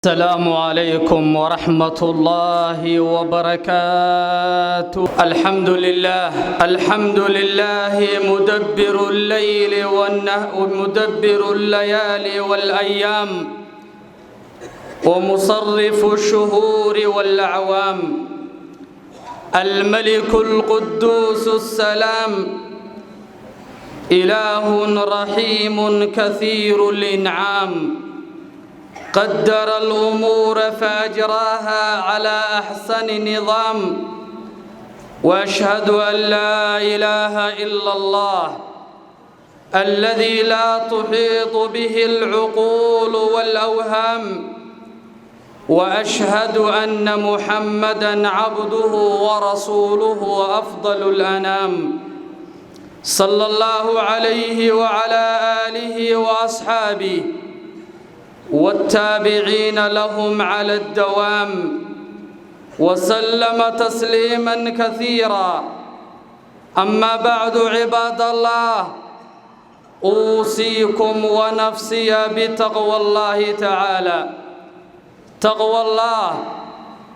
السلام عليكم ورحمة الله وبركاته. الحمد لله مدبر الليل ومدبر الليالي والأيام ومصرف الشهور والأعوام، الملك القدوس السلام، إله رحيم كثير الإنعام، قدر الأمور فأجراها على أحسن نظام، وأشهد أن لا إله إلا الله الذي لا تحيط به العقول والأوهام، وأشهد أن محمدًا عبده ورسوله وأفضل الأنام، صلى الله عليه وعلى آله وأصحابه والتابعين لهم على الدوام، وسلم تسليما كثيرا. أما بعد، عباد الله، أوصيكم ونفسي بتقوى الله تعالى. تقوى الله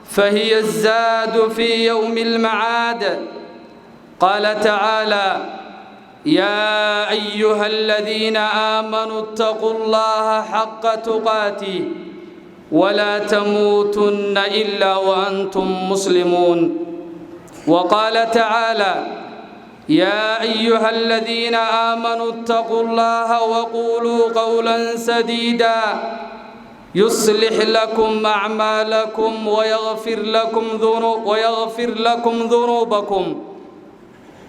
فهي الزاد في يوم المعاد. قال تعالى: يا أيها الذين آمنوا اتقوا الله حق تقاته ولا تموتن إلا وأنتم مسلمون. وقال تعالى: يا أيها الذين آمنوا اتقوا الله وقولوا قولا سديدا يصلح لكم أعمالكم ويغفر لكم ذنوبكم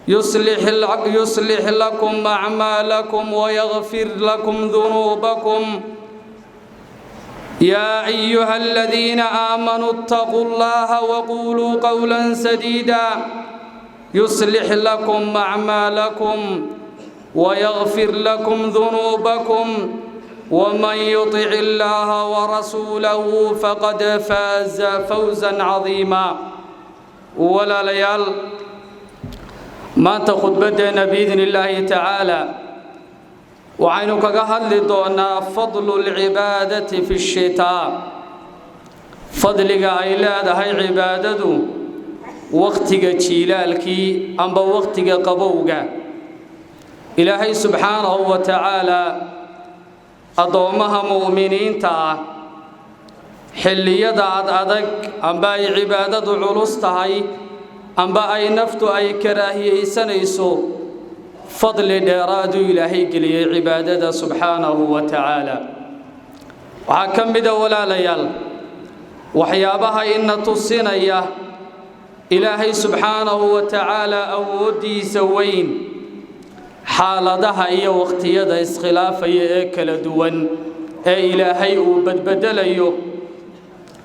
يصلح لكم أعمالكم ويغفر لكم ذنوبكم. يا أيها الذين آمنوا اتقوا الله وقولوا قولا سديدا يصلح لكم أعمالكم ويغفر لكم ذنوبكم، ومن يطع الله ورسوله فقد فاز فوزا عظيما. ولا ليال maanta khudbadeena biidni illaahi tacaalaa waxaynu kaga hadli doonaa fadlu lcibaadati fi shitaa, fadliga ay leedahay cibaadadu waqtiga jiilaalkii amba waqtiga qabowga. ilaahay subxaanahu wa tacaalaa addoommaha mu'miniinta ah xilliyada adag amba ay cibaadadu culus tahay amba ay naftu ay karaahiyeysanayso, fadli dheeraadu ilaahay geliyey cibaadada subxaanahu wa tacaala. waxaa ka mida walaalayaal waxyaabaha ina tusinaya ilaahay subxaanahu wa tacaala awooddiisa weyn, xaaladaha iyo waqtiyada iskhilaafaya ee kala duwan ee ilaahay uu badbedelayo.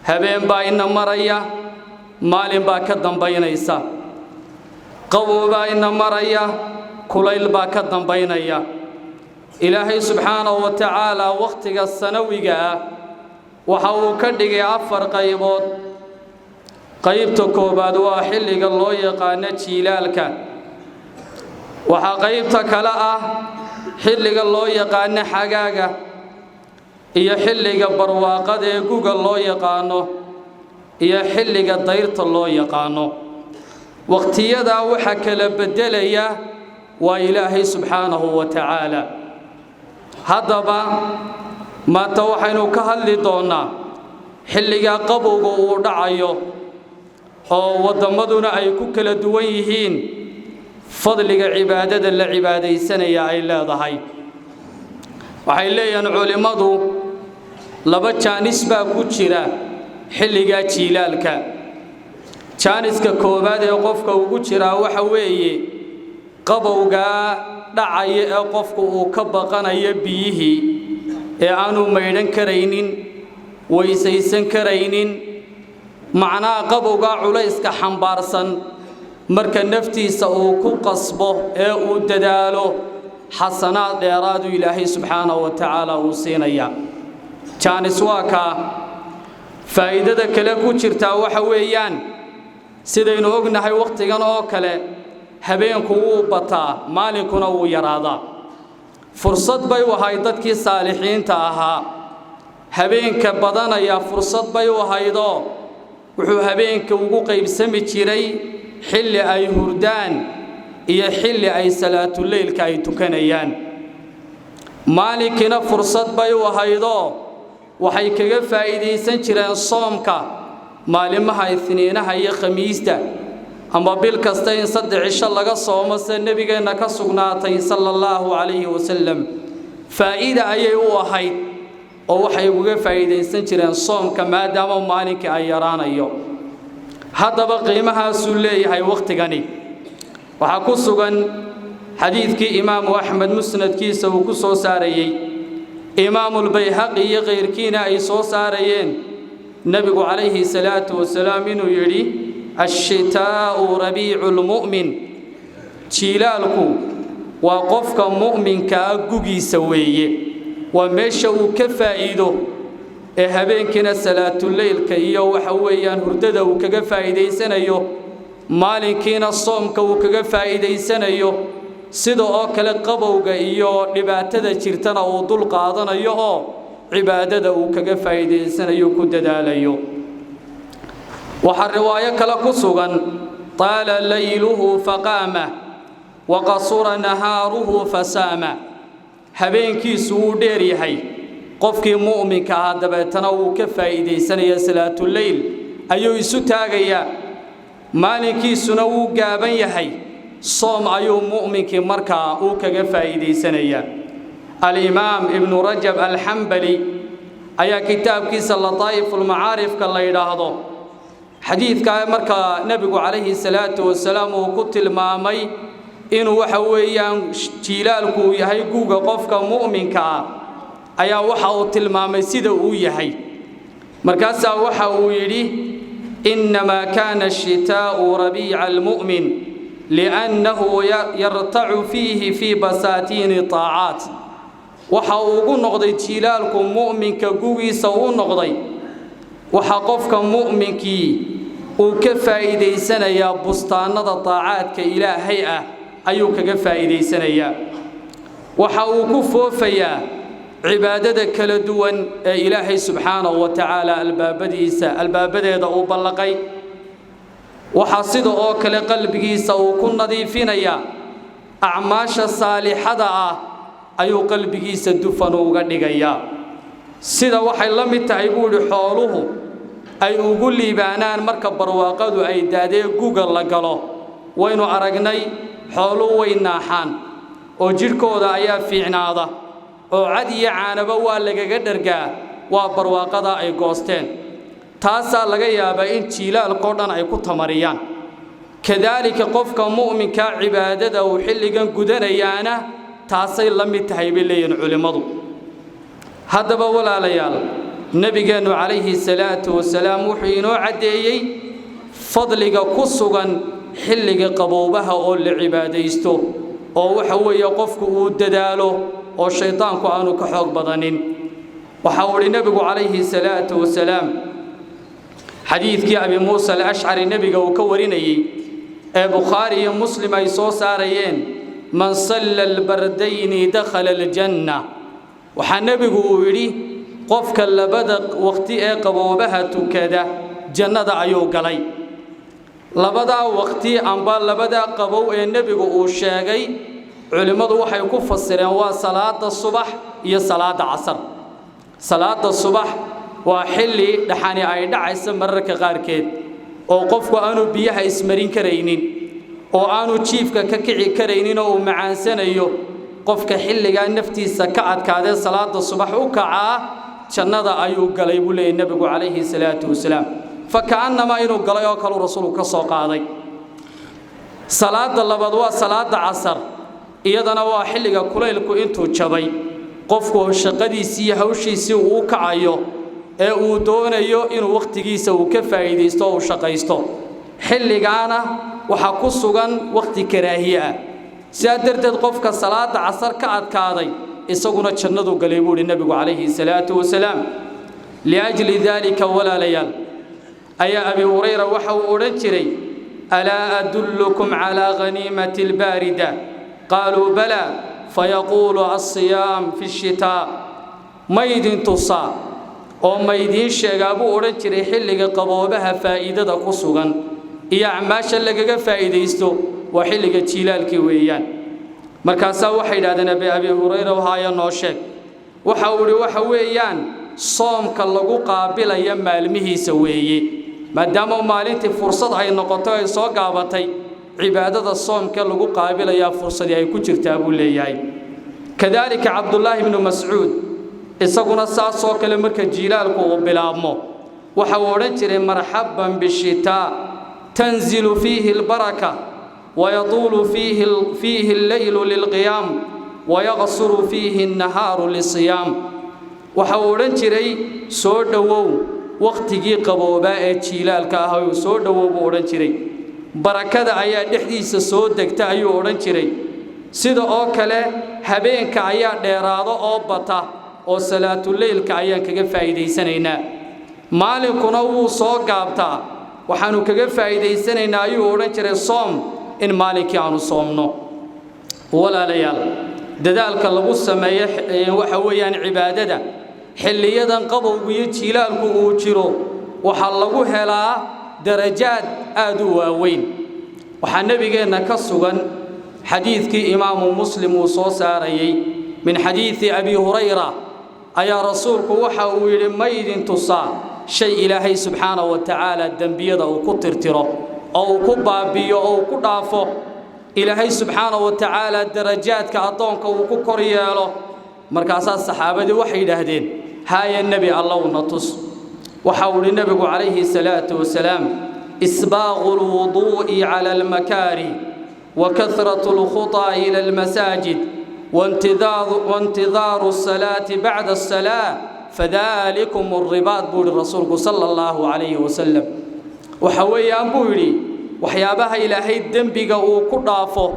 habeen baa ina maraya, maalin baa ka dambaynaysa. qabow baa ina maraya, kulayl baa ka dambaynaya. ilaahay subxaanahu wa tacaalaa waqtiga sanawiga ah waxa uu ka dhigay 4 qaybood. qaybta koobaad waa xilliga loo yaqaano jiilaalka. waxaa qaybta kale ah xilliga loo yaqaano xagaaga iyo xilliga barwaaqada ee guga loo yaqaano iyo xilliga dayrta loo yaqaano. waqtiyada waxa kala bedelaya waa ilaahay subxaanahu wa tacaala. haddaba maanta waxaynu ka hadli doonaa xilliga qabowga uu dhacayo oo waddamaduna ay ku kala duwan yihiin, fadliga cibaadada la cibaadaysanaya ay leedahay. waxay leeyihiin culimmadu 2 jaanis baa ku jira xilliga jiilaalka. jaaniska koobaad ee qofka ugu jira waxa weeye qabowga dhacaya ee qofku uu ka baqanayo biyihii ee aanu maydhan karaynin, weysaysan karaynin. macnaha qabowga culayska xambaarsan marka naftiisa uu ku qasbo ee uu dadaalo, xasanaad dheeraadu ilaahay subxaanahu wa tacaala uu siinaya. jaanis waa ka faa'iidada kale ku jirta waxa weeyaan sidaynu ognahay waqtigan oo kale habeenku wuu bataa, maalinkuna wuu yaraadaa. fursad bay u ahay dadkii saalixiinta ahaa habeenka badanaya fursad bay u haydo wuxuu habeenka ugu qaybsami jiray xilli ay hurdaan iyo xilli ay salaatul leylka ay tukanayaan maalinkina fursad bay u haydo waxay kaga faa'iideysan jireen soomka maalimaha Isniinaha iyo Khamiista ama bil kasta in 3 cisho laga soomo sida nabigeena ka sugnaatay sallallahu alayhi wasallam faa'iida ayay u ahayd oo waxay uga faa'iideysan jireen soomka maadaama maalinka ay yaraanayo haddaba qiimahaas uu leeyahay waqtigani waxa ku sugan xadiidkii Imaam Ahmad musnadkiisa uu ku soo saarayay Imaam al-Bayhaqi iyo qeyrkiina ay soo saarayeen nabigu alayhi salaatu wasalaam inuu yiri ash-shitaa'u rabi'ul mu'min jilaalku waa qofka mu'minka gugiisa weeye waa meesha uu ka faa'iido ee habeenkina salaatul leylka iyo waxa weeyaan hurdada uu kaga faa'iideysanayo maalinkiina soomka uu kaga faa'iideysanayo sida oo kale qabowga iyo dhibaatada jirtana uu dul qaadanayo oo cibaadada uu kaga faa'iideysanayo ku dadaalayo waxa riwaayo kale ku sugan taala layluhu faqama wa qasura naharuhu fasama habeenkiisu uu dheer yahay qofkii mu'minka ah dabeetana uu ka faa'iideysanaya salaatul leyl ayuu isu taagaya maalinkiisuna uu gaaban yahay soom ayuu mu'minkii markaa uu kaga faa'iideysanaya al-Imam Ibn Rajab al-Hanbali ayaa kitaabkiisa Lataa'iful Ma'arif ka la yiraahdo xadiidka markaa nabigu alayhi salaatu wasalaam uu ku tilmaamay inuu waxa weeyaan jilaalku yahay guuga qofka mu'minka ah ayaa waxa uu tilmaamay sida uu yahay markaas waxa uu yiri inma kana ash-shitaa'u rabi'al mu'min li'annahu yarta'u fihi fi basatin ta'at waxa uu ugu noqday jilaalku mu'minka guugiisa uu noqday waxa qofka mu'minkii uu ka faa'iideysanaya bustaanada ta'aadka ilaahay ah ayuu kaga faa'iideysanaya waxa uu ku foofayaa cibaadada kala duwan ee ilaahay subhanahu wa ta'ala albaabadeeda uu ballaqay waxa sida oo kale qalbigiisa uu ku nadiifinaya acmaasha saalixada ah ayuu qalbigiisa dufan uga dhigaya sida waxay la mid tahay buuri xooluhu ay ugu liibaanaan marka barwaaqadu ay daadee guga la galo waynu aragnay xoolo way naaxaan oo jirkooda ayaa fiicnaada oo cad iyo caanaba waa lagaga dhargaa waa barwaaqada ay goosteen taasa laga yaabaa in jilaalkoo dhan ay ku tamariyaan kadaalika qofka mu'minka cibaadada uu xilligan gudanayaana taasay la mid tahay bilayeen culimadu haddaba walaalayaal nabigeenu alayhi salaatu wasalaam wuxuu inoo cadeeyay fadliga ku sugan xilliga qaboobaha oo la cibaadeysto oo waxa weeye qofku uu dadaalo oo shaytaanku aanu ka xoog badanin waxa uu nabigu alayhi salaatu wasalaam xadiidkii Abi Muusa al-Ash'ari nabiga uu ka warinayay ee Bukhari iyo Muslim ay soo saarayeen man salla al-bardayn dakhala al-janna waxa nabigu uu yiri qofka labada waqti ee qaboobaha tukada jannada ayuu galay labada waqti amba labada qabow ee nabigu uu sheegay culimadu waxay ku fasireen waa salaada subax iyo salaada casr salaada subax waa xilli dhaxani ay dhacayso mararka qaarkeed oo qofku aanu biyaha ismarin kareynin oo aanu jiifka ka kici kareynin oo macaansanayo qofka xilliga naftiisa ka adkaadee salaada subax u kacaa jannada ayuu galay buu leeyahay nabigu alayhi salaatu wasalaam fakaannama inuu galay oo kale rasuulku ka soo qaaday salaada labaad waa salaada casr iyadana waa xilliga kuleylku intuu jabay qofku shaqadiisii iyo hawshiisii uu kacayo ee uu doonayo inuu waqtigiisa uu ka faa'iideysto oo shaqaysto xilligaana waxa ku sugan waqti karaahiya sidaa darteed qofka salaada casr ka adkaaday isaguna jannadu galay buu nabigu alayhi salaatu wasalaam liajli dhalika wala layal aya abi hurayra waxa uu oran jiray ala adullukum ala ghanimati albarida qalu bala fayaqulu as-siyam fi ash-shita maydin tusa oo maydiin sheegaabu oran jiray xilliga qaboobaha faa'iidada ku sugan iyo acmaasha lagaga faa'iideysto waa xilliga jiilaalkii weeyaan markaasaa waxay yidhaahdeen abi hurayra waxaa noo sheeg waxa uu yidhi waxa weeyaan soomka lagu qaabilaya maalmihiisa weeye maadaama maalintii fursad ay noqoto ay soo gaabatay cibaadada soomka lagu qaabilaya fursadii ay ku jirtaa buu leeyahay kadaalika cabdullaahi ibnu mascuud isaguna saasoo kale marka jiilaalku uu bilaabmo waxa uu odhan jiray marxaban bishitaa tanzilu fiihi albaraka ويطول فيه الليل للقيام ويغصر فيه النهار للصيام وحاولن جري سو دhowow waqtigii qabooba ee jiilaalka ah oo soo dhowow buu oran jiray barakada ayaa dhixdiisa soo degta ayuu oran jiray sida oo kale habeenka ayaa dheeraado oo bata oo salaatul leylka ayaan kaga faa'iideysanaynaa maalinkuna wuu soo gaabtaa waxaanu kaga faa'iideysanaynaa ayuu oran jiray soom in maalinkii aanu soomno walaalayaal dadaalka lagu sameeyo waxa weeyaan cibaadada xilliyadan qabowga iyo jiilaalku uu jiro waxa lagu helaa darajaad aad u waaweyn waxa nabigeena ka sugan xadiidkii imaamu muslim uu soo saarayay min xadiisi abi hurayra ayaa rasuulku waxa uu yiri ma idin tusaa shay ilaahay subxaanahu wa ta'ala dambiyada uu ku tirtiro oo ku baabiyo oo ku dhaafo ilaahay subxaanahu wa ta'ala darajaadka adoonka uu ku kor yeelo markaas saxaabadu waxay yiraahdeen haaya nabi allah natus waxa uu nabigu calayhi salaatu wasalaam isbaaqul wudu'i ala al makari wa kathratul khuta ila al masajid وانتظار الصلاة بعد الصلاة فذلكم الرباط بول الرسول صلى الله عليه وسلم وحويان بوري وحيابها إلهي الدنبيغا وكرافو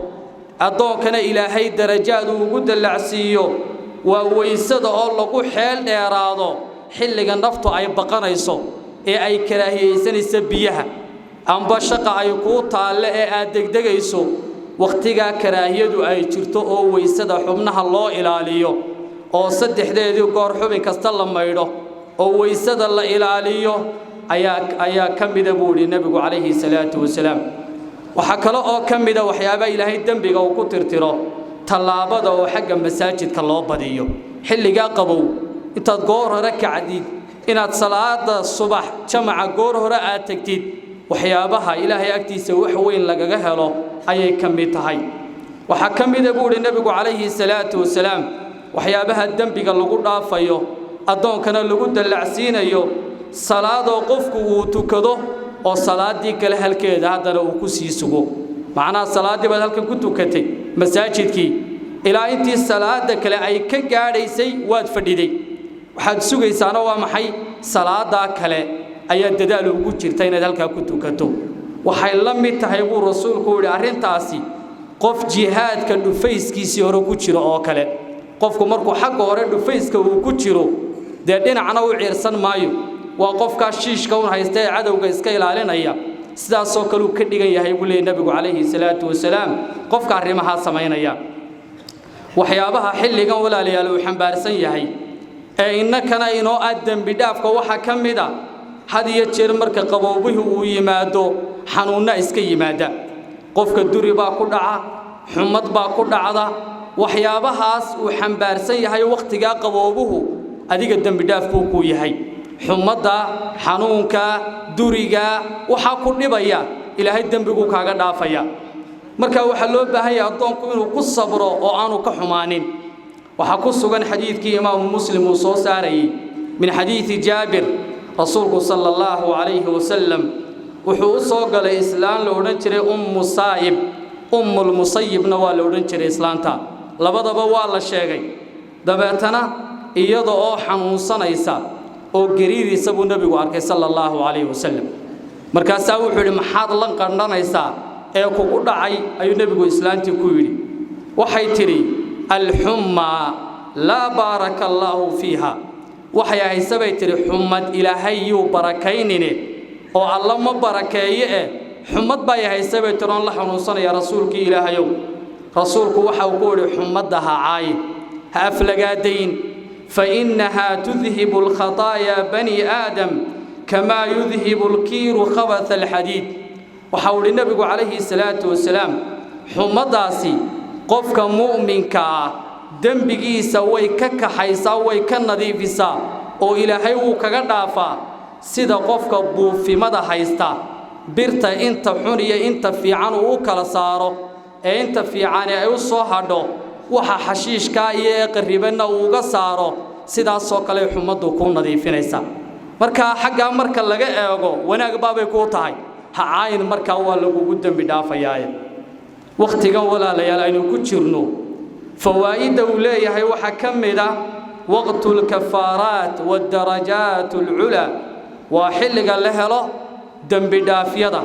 أدوكنا إلهي درجات وقود اللعسيو وويسد الله حيل إرادو حلقا نفتو أي بقانيسو أي كراهي سنسبيها أم بشق أي قوطة لأي أدك دقيسو وقتها كراهيدو أي جرتو أو ويسد حبنها الله إلاليو أو صدح ديدو قار حبن كستلا ميرو أو ويسد الله إلاليو ayaa kamida buuri nabigu calayhi salaatu wasalaam waxa kale oo kamida waxyaabo ilaahay dambiga uu ku tirtiro talaabada oo xagga masaajidka loo badiyo xilliga qabow intaad goor hore kacdid inaad salaada subax jamaca goor hore aad tagtid waxyaabaha ilaahay agtiisa wax weyn lagaga helo ayay kamid tahay waxa kamida buuri nabigu calayhi salaatu wasalaam waxyaabaha dambiga lagu dhaafayo adoonkana lagu dalacsiinayo salaado qofku uu tukado oo salaadii kale halkeeda hadana uu ku sii sugo macnaa salaadii baad halkan ku tukatay masaajidkii ilaa intii salaada kale ay ka gaadhaysay waad fadhiday waxaad sugaysaana waa maxay salaada kale ayaa dadaal ugu jirtay inaad halka ku tukato waxay la mid tahay buu rasuulku yiri arintaasi qof jihaadka dhufayskiisii hore ku jiro oo kale qofku markuu xagga hore dhufayska uu ku jiro de dhinacna uu ciirsan maayo waa qofka shiishka uu haystay cadawga iska ilaalinaya sidaas oo kale uu ka dhigan yahay buu leeyahay nabigu calayhi salaatu wasalaam qofka arrimaha sameeynaya waxyaabaha xilligan walaalayaal uu xambaarsan yahay ee innakana inoo aadam bidhaafka waxa kamida had iyo jeer marka qabowbuhu uu yimaado xanuuna iska yimaada qofka duri baa ku dhaca xumad baa ku dhacda waxyaabahaas uu xambaarsan yahay waqtiga qabowbuhu adiga dambi dhaaf buu ku yahay xumada xanuunka duriga waxa ku dhibaya ilaahay dambigu kaaga dhaafaya marka waxa loo baahan yahay adoonku inuu ku sabro oo aanu ka xumaanin waxa ku sugan xadiidkii imaam muslim uu soo saaray min xadiisi jaabir rasuulku sallallahu alayhi wasallam wuxuu soo galay islaan la oran jiray saayib ummul musayyibna waa la oran jiray islaanta labadaba waa la sheegay dabeetana iyada oo xanuunsanaysa oo gariirisa buu nabigu arkay sallallahu alayhi wasallam markaas wuxuu yiri maxaad lan qandhanaysaa ee kugu dhacay ayuu nabigu islaantii ku yiri waxay tiri al-humma la barakallahu fiha waxay haysabay tiri xumad ilaahay uu barakaynine oo alla ma barakeeye xumad bay haysabay tiroon la xanuunsanaya rasuulkii ilaahayow rasuulku waxa uu ku yiri xumadaha caay ha aflagaadayn فإنها تذهب الخطايا بني آدم كما يذهب الكير خبث الحديد وحول النبي عليه الصلاة والسلام حمضاسي قفك مؤمنك دنبغيسا way ka kaxaysaa way ka nadiifisaa oo Ilaahay uu kaga dhaafaa sida qofka buufimada haysta birta inta xun iyo inta fiican uu kala saaro ee inta fiican ay u soo hadho waxa xashiishka iyo qariibana uu uga saaro sidaas oo kale xumadu ku nadiifinaysa marka xagga marka laga eego wanaag baabay ku tahay ha caayin marka waa lagu dambi dhaafayaa waqtigan walaalayaal aynu ku jirno فوائد وليه وحكمدا وقت الكفارات والدرجات العلى وحل قال له له دنب دافيدا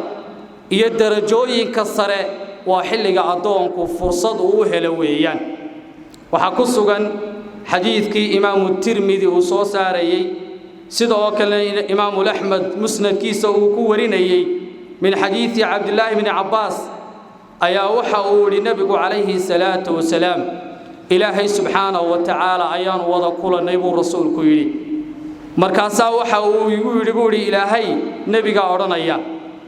iyo darajooyinka sare waa xilliga adoonku fursad uu helo weeyaan waxa ku sugan xadiidkii Imam Tirmidhi uu soo saarayay sidoo kale Imam Ahmad musnadkiisa uu ku warinayay min xadiisi Abdullah ibn Abbas ayaa waxa uu yiri nabigu calayhi salaatu wasalaam ilaahay subhanahu wa ta'ala ayaan wada kulanay buu rasuulku yiri markaas waxa uu yiri ilaahay nabiga oranaya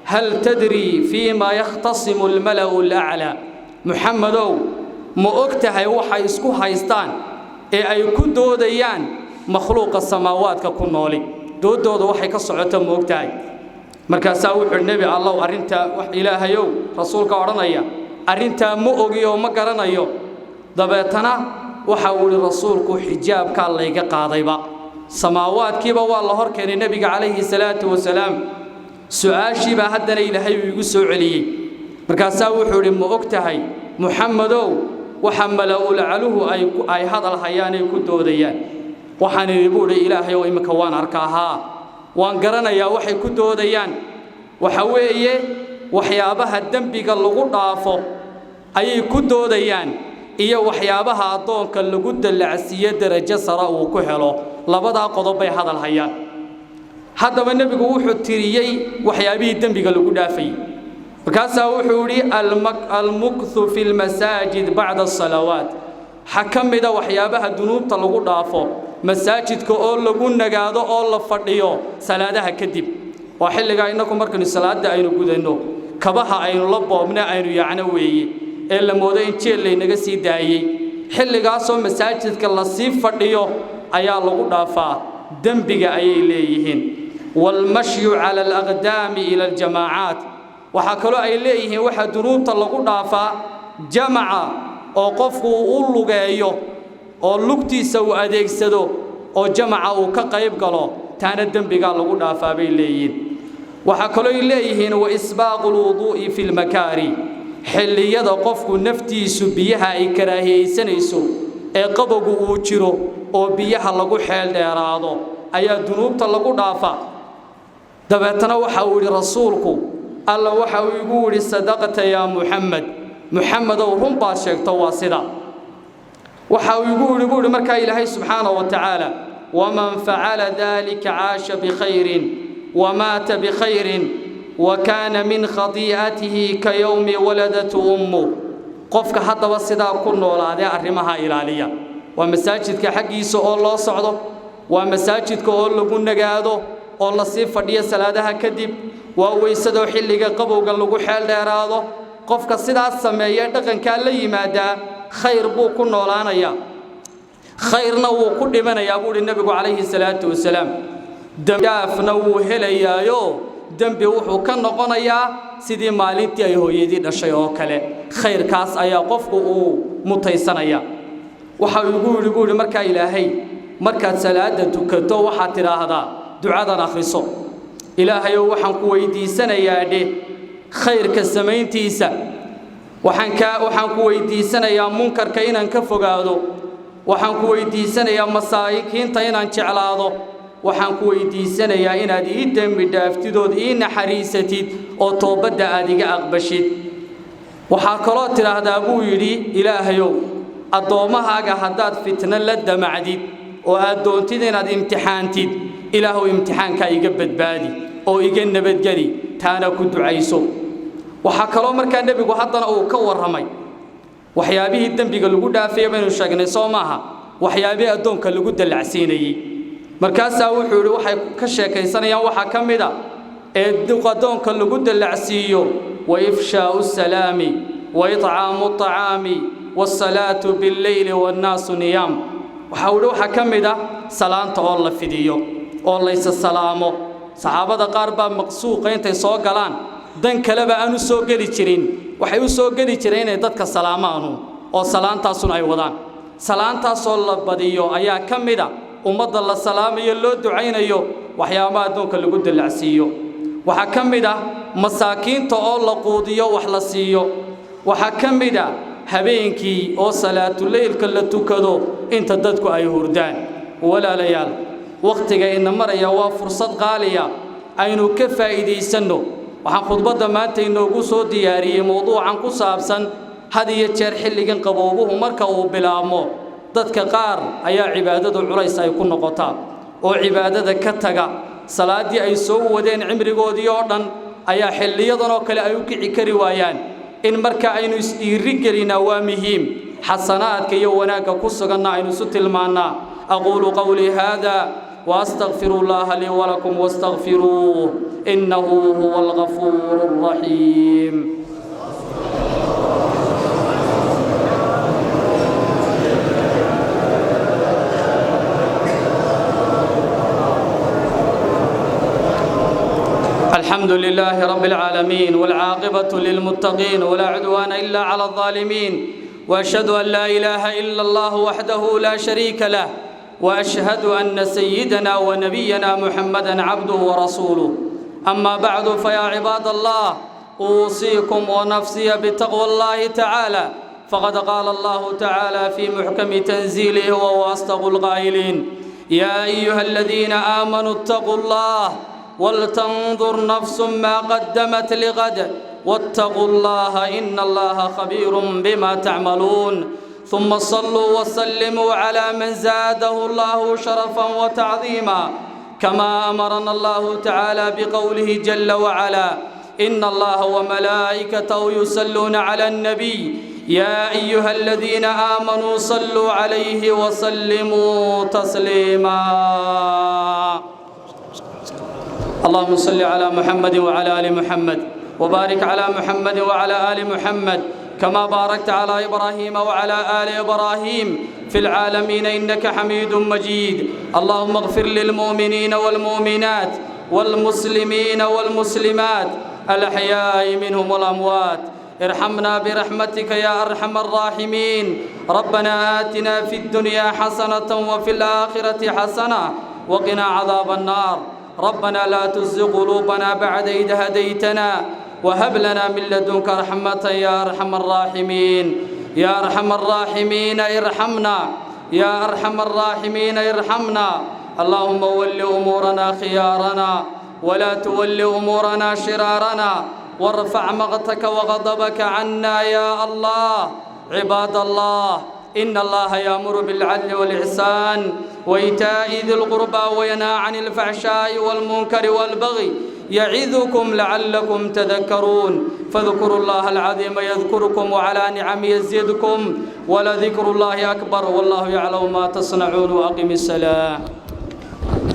hal tadri fima yaxtasimu al-mala'u al-a'la muhammadow ma ogtahay waxa isku haystaan ee ay ku doodayaan makhluuqa samaawaadka ku nooli doodooda waxay ka socoto ma ogtahay markaas wuxuu nabi allah arinta wax ilaahayow rasuulka oranaya arinta ma ogiyo ma garanayo dabeetana waxa uu rasuulku xijaabka layga qaadayba samaawaadkiiba waa la hor keenay nabiga calayhi salaatu wasalaam su'aashiiba haddana ilaahay uu igu soo celiyay markaas wuxuu yiri ma ogtahay muhammadow waxa malaa'ul aluhu ay hadal hayaan ay ku doodayaan waxaan yiri ilaahay oo imika waan arkaa waan garanayaa waxay ku doodayaan waxa weeye waxyaabaha dambiga lagu dhaafo ayay ku doodayaan iyo waxyaabaha adoonka lagu dalacsiyo darajo sare uu ku helo labada qodob bay hadal hayaan haddaba nabigu wuxuu tiriyay waxyaabihii dambiga lagu dhaafay markaas wuxuu yiri al-mukthu fil masajid ba'da as-salawat حكمدا waxyaabaha dunuubta lagu dhaafo masaajidka oo lagu nagaado oo la fadhiyo salaadaha kadib waa xilliga inagu markanu salaada aynu gudano kabaha aynu la boobna aynu yaacna weeye ee la moodo in jeel laynaga sii daayay xilligaas oo masaajidka la sii fadhiyo ayaa lagu dhaafaa dambiga ayay leeyihiin wal mashyu ala al aqdam ila al jamaa'at waxa kale ay leeyihiin waxa dunuubta lagu dhaafaa jamaa oo qofku uu lugeeyo oo lugtiisa uu adeegsado oo jamaa uu ka qayb galo taana dambiga lagu dhaafaa bay leeyihiin waxa kale ay leeyihiin wa isbaaqul wudu'i fil makari xilliyada qofku naftiisu biyaha ay karaahiyeysanayso ee qabowgu uu jiro oo biyaha lagu xeel dheeraado ayaa dunuubta lagu dhaafaa dabeetana waxa uu yiri rasuulku alla waxa uu igu yiri sadaqata ya muhammad محمد ورمبا شيكتو واسدا وحاو يقول مركا إلهي سبحانه وتعالى ومن فعل ذلك عاش بخير ومات بخير وكان من خطيئته كيوم ولدت أمه قفك حتى واسدا كل ولا أرمها إلالية ومساجدك حقي سؤال الله صعده ومساجدك أول لقنا قاده الله صيف فردية سلادها كذب وويسدو حلق قبو قال له حال ديراده qofka sidaas sameeyay dhaqanka la yimaada khayr buu ku noolaanaya khayrna wuu ku dhimanayaa buu nabigu calayhi salaatu wasalaam dambaafna wuu helayaayo dambi wuxuu ka noqonayaa sidii maalintii ay hooyadii dhashay oo kale khayrkaas ayaa qofku uu mutaysanaya waxa uu yiri marka ilaahay markaad salaada tukato waxa tiraahdaa ducadan akhriso ilaahay waxaan ku weydiisanayaa khayrka samayntiisa waxaan ku weydiisanayaa munkarka inaan ka fogaado waxaan ku weydiisanayaa masaayikiinta inaan jeclaado waxaan ku weydiisanayaa inaad ii dambi dhaaftidood ii naxariisatid oo toobada aad iga aqbashid waxa kale oo tiraahdaa buu yiri ilaahayow adoomahaaga hadaad fitna la damacdid oo aad doontid inaad imtixaantid ilaahu imtixaanka iga badbaadi oo iga nabadgeli taana ku ducayso waxa kale oo markaa nabigu haddana uu ka waramay waxyaabihii dambiga lagu dhaafay baynu sheegnay Soomaha waxyaabii addoonka lagu dalacsiinayay markaasaa wuxuu yidhi waxay ka sheekaysanayaan waxaa ka mid a ee addoonka lagu dalacsiiyo wa ifshaa'u salaami wa itcaamu aطacaami waasalaatu billeyli wannaasu niyaam waxaa yidhi waxaa ka mid a salaanta oo la fidiyo oo laysa salaamo saxaabada qaar baa maqsuuqa intay soo galaan dan kaleba aanu soo geli jirin waxay u soo geli jireen inay dadka salaamaanu oo salaantaasuna ay wadaan salaantaasoo la badiyo ayaa ka mid a ummadda la salaamayo loo ducaynayo waxyaabaha addoonka lagu dalacsiiyo waxaa ka mid ah masaakiinta oo la quudiyo wax la siiyo waxaa ka mid a habeenkii oo salaatuleylka la tukado inta dadku ay hurdaan walaalayaal waqtiga ina maraya waa fursad qaaliya aynu ka faa'iidaysanno waxaan khudbadda maanta inoogu soo diyaariyey mowduucan ku saabsan had iyo jeer xilligan qaboobuhu marka uu bilaabmo dadka qaar ayaa cibaadadu culays ay ku noqotaa oo cibaadada ka taga salaadii ay soo wadeen cimrigoodii oo dhan ayaa xilliyadan oo kale ay u kici kari waayaan in marka aynu isdhiiri gelinaa waa muhiim xasanaadka iyo wanaagga ku suganna aynu isu tilmaannaa aquulu qawlii haada وأستغفر الله لي ولكم واستغفروه إنه هو الغفور الرحيم الحمد لله رب العالمين والعاقبة للمتقين ولا عدوان إلا على الظالمين وأشهد أن لا إله إلا الله وحده لا شريك له وأشهد أن سيدنا ونبينا محمدًا عبده ورسوله أما بعد فيا عباد الله أوصيكم ونفسي بتقوى الله تعالى فقد قال الله تعالى في محكم تنزيله وهو أصدق القائلين يا أيها الذين آمنوا اتقوا الله ولتنظر نفس ما قدمت لغد واتقوا الله إن الله خبير بما تعملون ثم صلوا وسلموا على من زاده الله شرفا وتعظيما كما أمرنا الله تعالى بقوله جل وعلا إن الله وملائكته يصلون على النبي يا أيها الذين آمنوا صلوا عليه وسلموا تسليما اللهم صل على محمد وعلى آل محمد وبارك على محمد وعلى آل محمد كما باركت على إبراهيم وعلى آل إبراهيم في العالمين إنك حميد مجيد اللهم اغفر للمؤمنين والمؤمنات والمسلمين والمسلمات الأحياء منهم والأموات ارحمنا برحمتك يا أرحم الراحمين ربنا آتنا في الدنيا حسنة وفي الآخرة حسنة وقنا عذاب النار ربنا لا تزغ قلوبنا بعد إذ هديتنا وهب لنا من لدنك رحمة يا أرحم الراحمين يا أرحم الراحمين ارحمنا يا أرحم الراحمين ارحمنا اللهم ول أمورنا خيارنا ولا تول أمورنا شرارنا وارفع مقتك وغضبك عنا يا الله عباد الله إن الله يأمر بالعدل والإحسان وإيتاء ذي القربى وينهى عن الفحشاء والمنكر والبغي يعظكم لعلكم تذكرون فاذكروا الله العظيم يذكركم وعلى نعمه يزدكم ولذكر الله أكبر والله يعلم ما تصنعون وأقم الصلاة